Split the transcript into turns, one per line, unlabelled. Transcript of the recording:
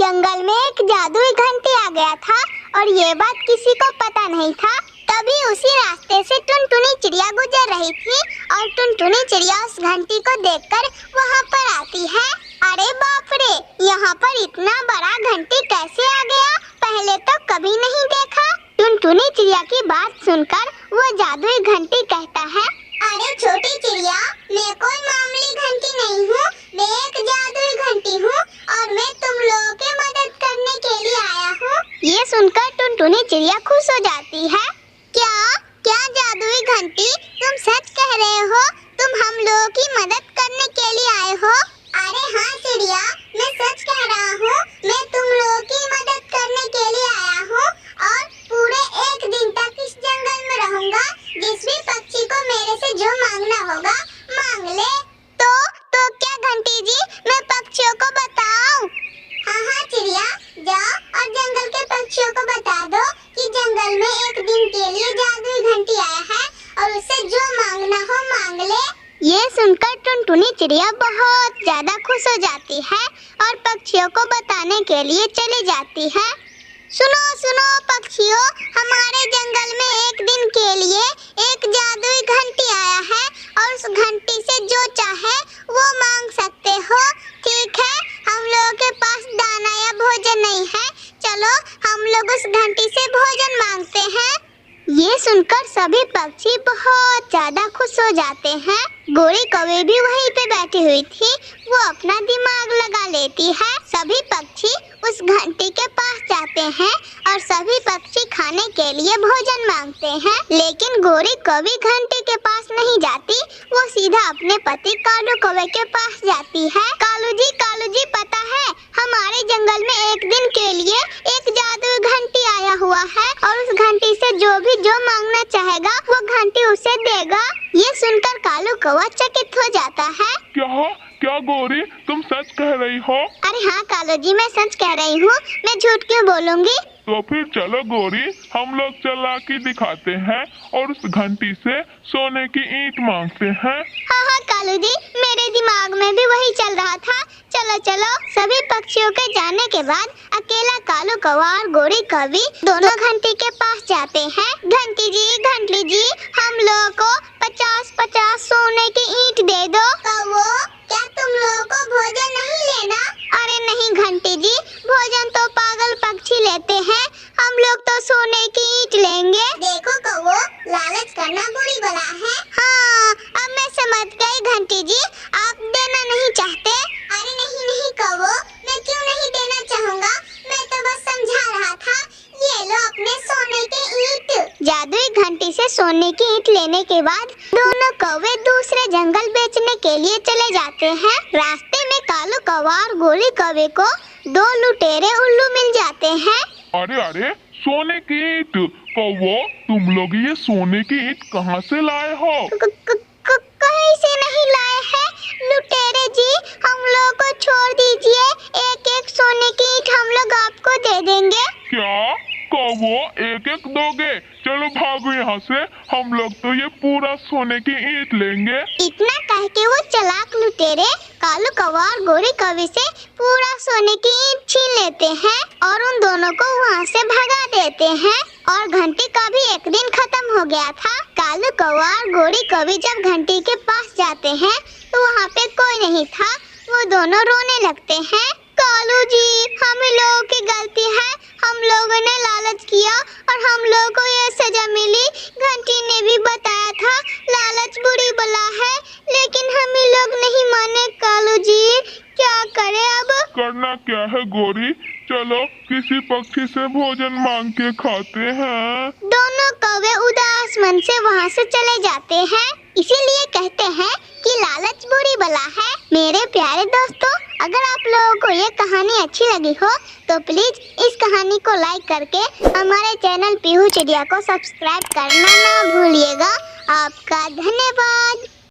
जंगल में एक जादुई घंटी आ गया था और ये बात किसी को पता नहीं था। तभी उसी रास्ते से टुनटुनी चिड़िया गुजर रही थी और टुनटुनी चिड़िया उस घंटी को देखकर वहाँ पर आती है। अरे बाप रे, यहाँ पर इतना बड़ा घंटी कैसे आ गया? पहले तो कभी नहीं देखा। टुनटुनी चिड़िया की बात सुनकर वो जादुई घंटी कहता है, अरे छोटी चिड़िया, मैं कोई मामूली घंटी नहीं हूँ, मैं एक जादुई घंटी हूँ और मैं तुम लोगों की मदद करने के लिए आया हूँ। ये सुनकर टुनटुनी चिड़िया खुश हो जाती है। क्या क्या जादुई घंटी, तुम सच कह रहे हो? तुम हम लोगों की मदद करने के लिए आए हो? अरे हाँ चिड़िया, मैं सच कह रहा हूँ, मैं तुम लोगों की मदद करने के लिए आया हूँ और पूरे एक दिन तक इस जंगल में रहूंगा। जिस भी पक्षी को मेरे से जो मांगना होगा मांग ले। तो क्या घंटी जी, मैं पक्षियों को बताऊं? हाँ चिड़िया, जाओ और जंगल के पक्षियों को बता दो कि जंगल में एक दिन के लिए जादुई घंटी आया है और उससे जो मांगना हो मांग ले। ये सुनकर टुनटुनी चिड़िया बहुत ज्यादा खुश हो जाती है और पक्षियों को बताने के लिए चली जाती है। सुनो सुनो पक्षियों, हमारे जंगल में एक दिन के लिए एक जादुई घंटी आया है और उस घंटी से जो चाहे वो मांग सकते हो। ठीक है, हम लोगों के पास दाना या भोजन नहीं है, चलो हम लोग उस घंटी से भोजन मांगते हैं। ये सुनकर सभी पक्षी बहुत ज्यादा खुश हो जाते हैं। गोरी कौवे भी वहीं पे बैठी हुई थी, वो अपना दिमाग लगा लेती है। सभी पक्षी उस घंटी के पास जाते हैं और सभी पक्षी खाने के लिए भोजन मांगते हैं, लेकिन गोरी कौवे घंटी के पास नहीं जाती, वो सीधा अपने पति कालू कौवे के पास जाती है। कालू जी पता है, हमारे जंगल में एक दिन के लिए एक जादुई घंटी आया हुआ है और उस घंटी से जो मांगना चाहेगा वो घंटी उसे देगा। ये सुनकर कालू कौवा चकित हो जाता है।
क्या गोरी, तुम सच कह रही हो?
अरे हाँ कालू जी, मैं सच कह रही हूँ, मैं झूठ क्यों बोलूँगी?
तो फिर चलो गोरी, हम लोग चालाकी दिखाते हैं और उस घंटी से सोने की ईंट मांगते हैं।
हाँ कालू जी, मेरे दिमाग में भी वही चल रहा था। चलो। सभी पक्षियों के जाने के बाद अकेला कालू कौवा और गोरी कौवी दोनों घंटी के पास जाते हैं। घंटी जी, हम लोगों को 50-50 सोने की ईंट दे दो। क्या तुम लोगों को भोजन नहीं लेना? अरे नहीं घंटी जी, भोजन तो पागल पक्षी लेते हैं, हम लोग तो सोने की ईंट लेंगे। देखो कौवो, लालच करना बुरी बला है। हाँ, अब मैं समझ गई घंटी जी, आप देना नहीं चाहते। अरे नहीं कौवो, मैं क्यों नहीं देना चाहूँगा, मैं तो बस समझा रहा था। ये लो अपने सोने की ईंट। जादुई घंटी से सोने की ईंट लेने के बाद दोनों कौवे दूसरे जंगल बेचने के लिए चले जाते हैं। रास्ते में कालू कौवा और गोरी कौवे को दो लुटेरे उल्लू मिल जाते हैं।
अरे सोने की ईंट, कौवो तुम लोग ये सोने की ईंट कहाँ से लाए हो?
कहीं से नहीं लाए हैं लुटेरे जी, हम लोग को छोड़ दीजिए, एक सोने की ईंट हम लोग आपको दे देंगे।
क्या कौवो, एक दोगे? चलो भागो यहाँ से, हम लोग तो ये पूरा सोने की ईंट लेंगे।
इतना कह के वो चालाक लुटेरे कालू कौवा और गोरी कौवे से पूरा सोने की ईंट छीन लेते हैं और उन दोनों को वहाँ से भगा देते हैं। और घंटी का भी एक दिन खत्म हो गया था। कालू कौवा और गोरी कौवे जब घंटी के पास जाते हैं तो वहाँ पे कोई नहीं था। वो दोनों रोने लगते हैं। कालू जी, हम लोगों की गलती है, हम लोगों ने लालच किया और हम लोगों को ये सजा मिली। घंटी ने भी बताया था लालच बुरी बला है, लेकिन हम लोग नहीं माने। कालू जी, क्या करें अब?
करना क्या है गोरी, चलो किसी पक्षी से भोजन मांग के खाते हैं।
दोनों कौवे उदास मन से वहाँ से चले जाते हैं। इसीलिए कहते हैं कि लालच बुरी बला है। मेरे प्यारे दोस्तों, अगर आप लोगों को ये कहानी अच्छी लगी हो तो प्लीज इस कहानी को लाइक करके हमारे चैनल पीहू चिड़िया को सब्सक्राइब करना ना भूलिएगा। आपका धन्यवाद।